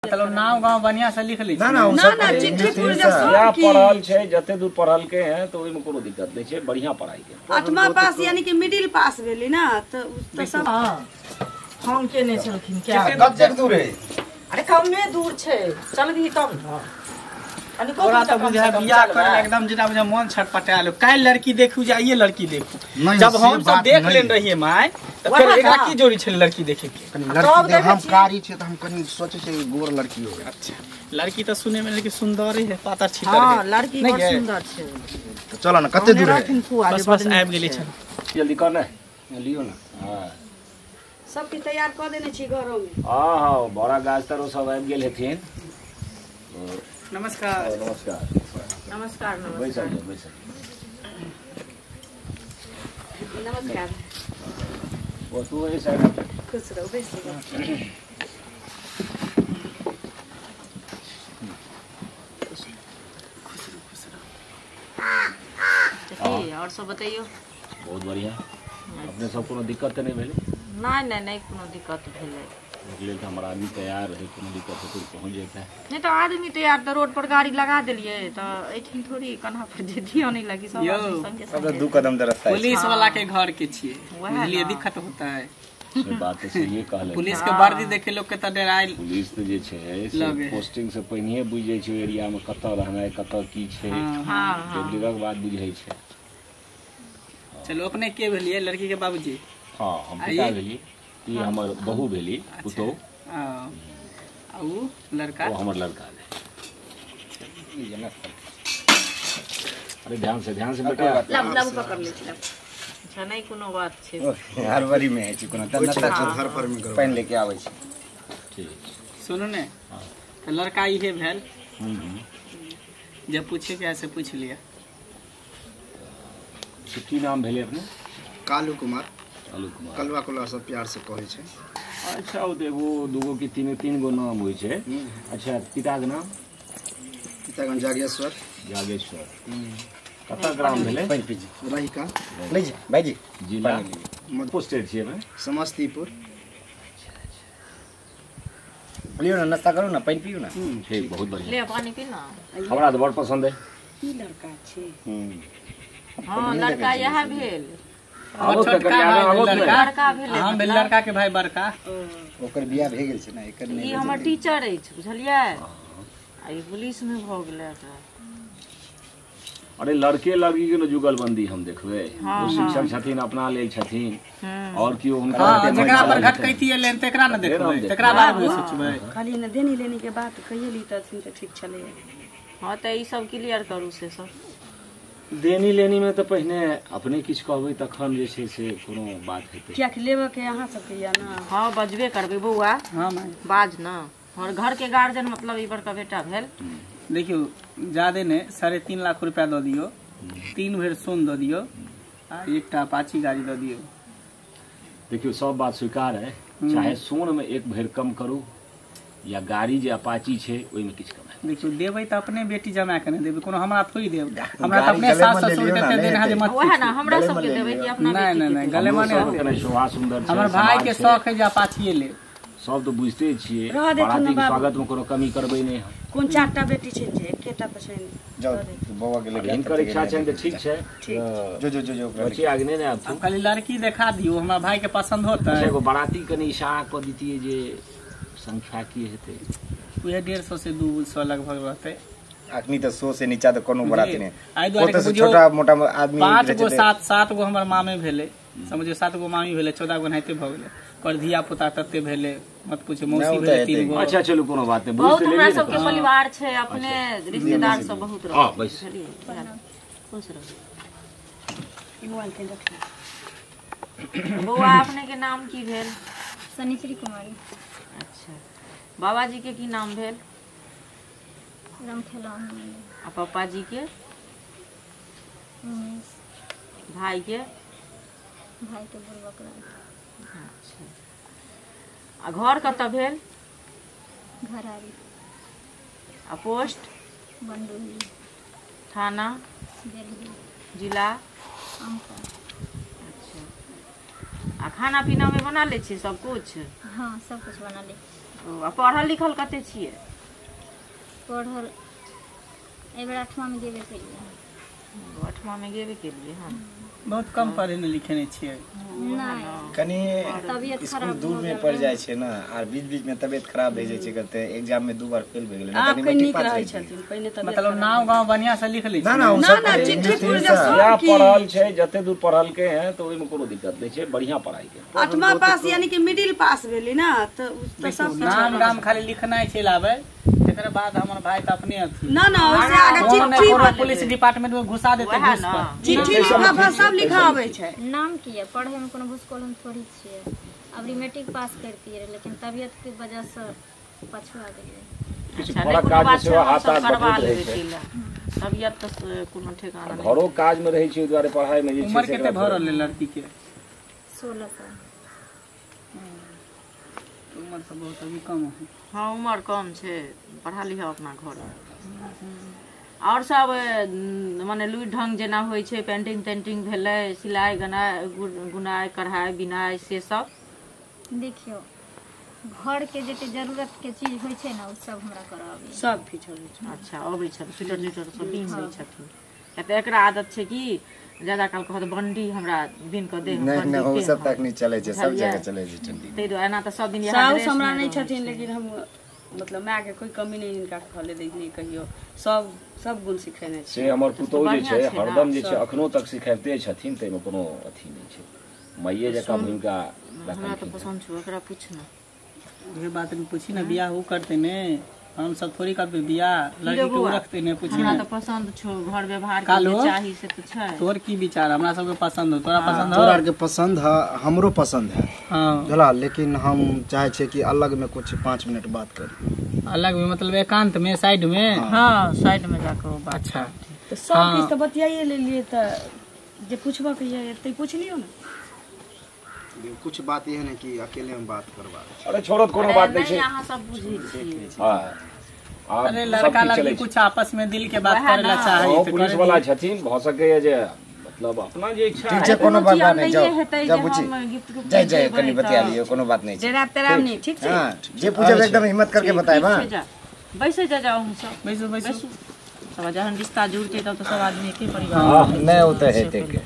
मतलब नाम गांव बढ़िया से लिख ली ना ना ना चिट्ठी पूर जब या पढ़ल छै जते दूर पढ़ल के हैं तो ओइ में कोनो दिक्कत नहीं छै बढ़िया पढ़ाई के 8वां पास यानी कि मिडिल पास भेली ना तो सब हम के ने छलखिन क्या कते दूर है अरे कमे दूर छै चल भी तब न तोरा तो बुझा बियाह करे एकदम जेना बुझा मन छटपटायल काल लड़की देखू जे आइए लड़की देखू जब हम सब देख लेन रहिए माय तो फिर एकरा की जोड़ी छले लड़की देखे के लड़की देख हम कारी छै त हम कनी सोचे छै गोर लड़की हो अच्छा लड़की तो सुने में लेकिन सुंदर है पातर छितर है हां लड़की बहुत सुंदर छै तो चलो ना कते दूर है बस बस आबि गेली छ जल्दी कर ना लियो ना हां सब की तैयार कर देने छी घरों में हां हां बड़ा गाछ तरो सब आबि गेल हेथिन नमस्कार नमस्कार नमस्कार बैसल नमस्कार वो तू ये साइड खुश रहो बैठो और सब बताइयो बहुत बढ़िया अपने सब कोनो दिक्कत नहीं भेले नहीं कोनो दिक्कत भेले इसलिए तो हमारा आदमी तैयार है कोनो दिक्कत है तो पहुंच जाता है नहीं तो आदमी तैयार तो रोड पर गाड़ी लगा दिलिए तो एठिन थोड़ी कन्हा पर जेदियो नहीं लगी सब संगे सब 2 कदम दे रास्ता है पुलिस वाला के घर के छिए इसलिए दिक्कत होता है ये बात तो सही कहले पुलिस के वर्दी देखे लोग के त डराइल पुलिस तो जे छै से पोस्टिंग से पहिने बुझै छै एरिया में कत रहनाय कत की छै हां जल्दीक बात बुझै छै चलो अपने के भेलिए लड़की के बाबूजी हां हम पिता भेली ई हमर बहू भेली पुतो आ उ लड़का वो हमर लड़का है अरे ध्यान से बेटा लब पकड़ ले छी अच्छा नहीं कोनो बात छै हर बारी में है छी कोनो तन्नता घर पर में पेन लेके आबै छी ठीक सुनो ने तो लड़का इहे भेल जब पूछे के ऐसे पूछ लिया की नाम भेले अपने कालू कुमार कलवा कोला सब प्यार से कहै छै अच्छा वो देखो दूगो की तीन गो नाम होय छै अच्छा पिता के नाम जागेश्वर कता ग्राम भेले रहिका ले जी भाई जी जिला पोस्टेड छियै में समस्तीपुर लियो ना नाश्ता करू ना पानी पियो ना ठीक बहुत बढ़िया ले पानी पी ना हमरा तो बहुत पसंद है ई लड़का छै हां लड़का यह भेल और छोटका लड़का भेल हम भेल लड़का के भाई बड़का ओकर बियाह भ गेल छै ना एकर ई हमर टीचर अछि बुझलियै आ ई पुलिस में भ गेलै अरे लड़के लड़की के जुगलबंदी हम देखबे वो शिक्षक छथिन अपना लेल छथिन और कियो हुनका जेकरा पर घटकैती लेन तेकरा न देखबै तेकरा बारे में सोचबै खाली न देनी लेनी के बात कहिए ली त ठीक चले हां त ई सब क्लियर करू से सब देनी लेनी में तो पहले अपने किछ कहबै तखन जे छै से कोनो बात हेतै क्या लेबे के अहाँ सब के या ना हां बजबे करबै बौआ हां मां बाज ना और घर के गार्जियन मतलब ई बड़का बेटा भेल देखियो ज्यादा ने 3.5 लाख रुपया दो दियो 3 भेर सोन दो दियो आ एकटा अपाची गाड़ी दो दियो देखियो सब बात स्वीकार है चाहे सोन में एक भेर कम करू या गाड़ी जे अपाची छै ओइ में किछ कम है देखियो देबै त अपने बेटी जमा के ने देबै कोनो हमरा थोड़ी देब हमरा त अपने सास ससुर के देना है जे मत ओहे ना हमरा सब के देबै कि अपना बेटी नहीं गले माने शोभा सुंदर हमर भाई के शौक है जे अपाची ले सब तो बुझते छिए बाराती के स्वागत में कोनो कमी करबै नहीं कोन चारटा बेटी छै जे एकेटा पछै जाओ बौआ के लेके इनकर इच्छा छै त ठीक छै जो बच्चे आगे नहीं ना अब खाली लड़की देखा दियो हमरा भाई के पसंद होता है एगो बाराती कनी इशारा क दितिए जे संख्या की हेतै उहे 150 से 200 लगभग रहते अखनी त 100 से नीचा त कोनो बराती नहीं आई द्वारे छोटा मोटा आदमी 5 गो 7 गो हमर मामे भेले समझियो 7 गो मामी भेले 14 गो नाइते भ गेले कर धिया पुता तते भेले मत पूछे मौसी भेले 3 गो अच्छा चलो कोनो बात नहीं बहुत हमरा सब के परिवार छै अपने रिश्तेदार सब बहुत रह हां बस खुश रहो मोबाइल के रख बौआ अपने के नाम की भेल सनीश्री कुमारी अच्छा बाबा जी के की नाम भेल रामखेला आ पापा जी के भाई के बुलबकरा अच्छा आ घर कतऽ भेल घरारी आ पोस्ट बंडोली थाना बेलही जिला आमका अच्छा आ खाना पीना में बना ले छी सब कुछ हाँ सब कुछ बना ले पढ़ल लिखल कते छियै? पढ़ल एबेर 8वां में गेबे केलिए। 8वां में गेबे केलिए हम। बहुत कम पढ़े लिखे छियै। नहीं कनी तबियत स्कूल खराब दूर हो में गेल पड़ रहै। जाए छै ना, और बीच बीच में तबियत खराब भए जाए छै, करते एग्जाम में 2 बार फेल भए गेलै, आप तनी के मैट्रिक नीक पास रहै भए गेलै। छथिन पहिले तबियत मतलब खराब नाम गाँव बढ़िया से लिख लै ना ना उ ना सब ना पढ़े, चिट्ठी इंग्लिश पुर में जे सब। या सब की पढ़ल छै जते दूर पढ़ल के हैं तो ओहिमे कोनो दिक्कत नहीं छै, बढ़िया पढ़ाई के। 8वां पास यानी कि मिडिल पास भेली ना तो सब नाम गाम खाली लिखनाइ छै लाबै, एकर बाद हमर भाई त अपने अथी ना ना ओसे आगे मोहन चिट्ठी पूरा पुलिस डिपार्टमेंट में घुसा देते घुस पर। चिट्ठी लिखा सब लिखाबै छै। नाम की है पढ़े में कोनो भूसकोल हम थोड़ी छियै। अबरी मैट्रिक पास करती है लेकिन तबियत के वजह से पछुआ गेलिए। किछु बड़ा काज में सेवा हाथ हाथ करवा बटैत लेबै रहै छै। तिला। तबियत तऽ कोनो ठेकाना नहीं। घरो काज में रहै छै, ओहि दुआरे पढ़ाई में जे छै उम्र से केते भऽ रहल है लड़की के? 16 साल। उम्र सब बहुत अभी कम है। हाँ उम्र कम छै, पढ़ा लिखा अपना घर। और सब माने लुरि ढंग जेना होइ छै, पेंटिंग तेंटिंग भेलै, सिलाई गुनाई कढ़ाई बिनाई से सब? देखियो घर के जते जरूरत के चीज होइ छै ना उ सब हमरा कराबे। सब फीचर छै। अच्छा अबै छथिन, स्वेटर स्वेटर सब बीन दै छथिन। तऽ एकरा आदत छै कि ज्यादा काल कहत बंडी हमरा बीन के दे। नहीं नहीं वो सब तक नहीं चले छै, सब जगह चले छै ठंडी। तै दुआरे एना तऽ सब दिन साउस हमरा नहीं छथिन, लेकिन हम मतलब माय के कोई कमी नहीं इनका खले दै नहीं कहियो, सब गुण सिखेने छै। से हमर पुतौह जे छै बढ़िया छै हरदम जे सब। छै अखनो तक सिखाइते छथिन, तैमे कोनो अथी नहीं छै। माइये जकाँ भूमिका हमरा तऽ पसंद छौ, एकरा पूछ ना। ये बात में पूछी ना, बियाह वो करते ने, हम सब थोड़ी करबे बियाह, लड़की के रखते ने पूछी हमरा ना। तऽ पसंद छौ, घर व्यवहार के कालो? जे चाही से तऽ छै। तोर की विचार? हमरा सब के पसंद हो, तोरा पसंद तोरा हो? के पसंद है, हमरो पसंद है हाँ चला, लेकिन हम चाहे छे कि अलग में कुछ 5 मिनट बात करी। अलग में मतलब एकांत में, साइड में? हाँ साइड में जाकर वो बात। अच्छा तो सब हाँ। किछ तो बतियाइए ले लिए, तो जे पूछबा के ये एते पूछ लियो ना। कुछ बात ये है ना कि अकेले में बात करवा। अरे छोड़त कोनो बात नहीं नहीं छै। अहाँ सब बुझै छियै। हाँ अरे लड़का लड़की कुछ आपस में दिल के बात करे ला चाहे ओ तो पुलिस करे वाला दी। छथिन, भ सकैए जे मतलब अपना जे इच्छा ठीक है। छै, कोनो बात कोनो नहीं, चीज जाओ हेतै जे जा बुझी हम गिफ्ट गुफ्ट जय जय देबै कनी तऽ- बतिया लियो, कोनो बात नहीं छै। जेरा तेरा नहीं ठीक छै। हां जे पूछब एकदम हिम्मत करके बताएब। हां बैसे जा जाओ हम सब बैसो बैसो। बैसू। सब जहन रिश्ता जुड़तै तब तऽ सब आदमी एके परिवार हां नहीं ओ तो हेते के।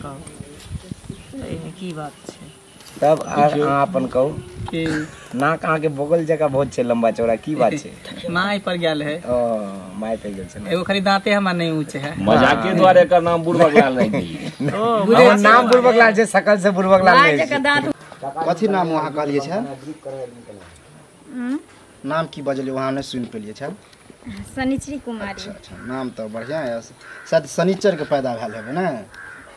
एहिमे की बात छै? तब अहाँ अपन कहू, कि नाक अहाँ के बगल जगह बहुत छै, लंबा चौड़ा, की बात छै? माय पर गेल है, ओ माय पे गेल छै। एगो खाली दांते हमरा नहीं ऊंचे है। मजाके द्वारे एकर नाम बुढ़बक लाल नहीं दी। हमर नाम बुर्बक लाल छै, शकल से बुर्बक लाल लाल नहीं जका छै। दांत कथी नाम वहाँ कहलिए छे? नाम की बजलिए वहाँ ने सुन पेलिए छे? सनिचरी कुमारी। अच्छा नाम तो बढ़िया है, शायद शनिचर के पैदा भेल है ना?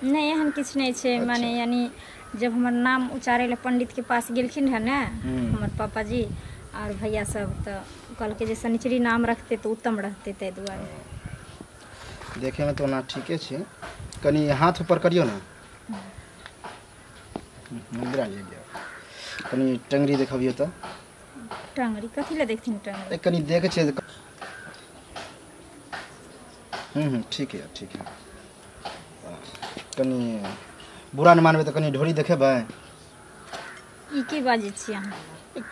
नहीं एहन किछ नहीं छे, माने यानी जब हमर नाम उचारे ले पंडित के पास गेलखिन है ना हमर पापा जी और भैया सब, तो कहल के जे शनिचरी नाम रखते तो उत्तम रहते, ते दुआरे। देखे में तो ना ठीके छे, कनी हाथ ऊपर करियो ना। मंदिरा ले गया, कनी टंगरी देखबियो तो। टंगरी कथी ले देखथिन टंगरी? कनी देखे छे। ठीक है ठीक है। कनी बुरा न मानबे तो कनी ढोरी देखेबै। ई की बाजै छी अहाँ?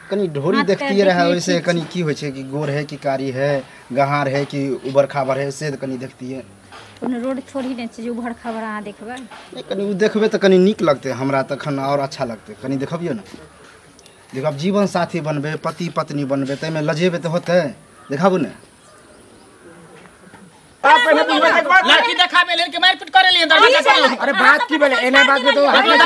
कनी ढोरी हाथ देखती पैर रहे, देखने वैसे ठीक कनी की होइ छै कि गोर है कि कारी है, गहार है कि उबर खाबर है, से कनी देखती है। कोनो रोड थोड़ी नहीं छै जे उभड़ खाबड़ अहाँ देखबै। नहीं कनी उ देखबे तो कनी नीक लगते, हमरा तखन और अच्छा लगते। कनी देखबियो ना, देखो अब जीवन साथी बनबे, पति पत्नी बनबे, तैमे लजेबे तो होते, देखाबू ना। लड़की देखा में लेके मारपीट करे लिए अरे बात की बोले, एना बात में तो हाथ में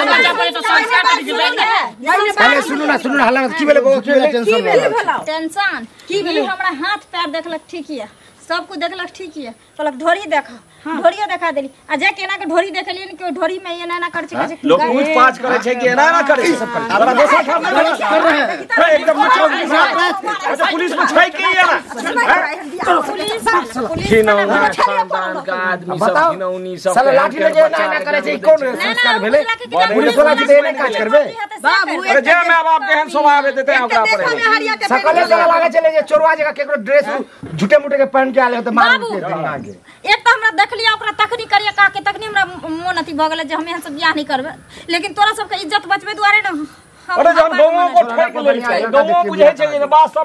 पहले सुनू ना हल्ला की बोले, की बोले टेंशन टेंशन की हमरा हाथ पैर देखलक ठीक है, सब कुछ देखलक ठीक है, कहलक ढोरी देखा, ढोरियो देखा देली। आ जे केना के ढोरी देखलिए कि ढोरी में ये ना कर छै लोग पूछ पाछ करे छै कि एना ना करे छै सब पर। हमरा दोसर ठाम कर रहे हैं एकदम अच्छा पुलिस में छै कि ये ना खिनौना खानदान का आदमी सब खिनौनी सब साला लाठी लेके ना करे छै, कौन संस्कार भेले? पुलिस वाला के देने काज करबे। बाबू अरे जे माय बाप केहन स्वभाव देते ओकरा पर सकले जगह लागे चले जे चोरवा जगह केकरो ड्रेस झूठे मूठे के पहन के आले त मार के दिन आगे। एक तो हमरा देखलिए ओकरा तखनी करिए का के तखनी हमरा मन अथी भ गेल जे हम एहन सब बियाह नहीं करबे, लेकिन तोरा सबके इज्जत बचबे दुआरे न। अरे जब गांवों को ठेक ले छै, गांवों बुझे छै जे वास्तव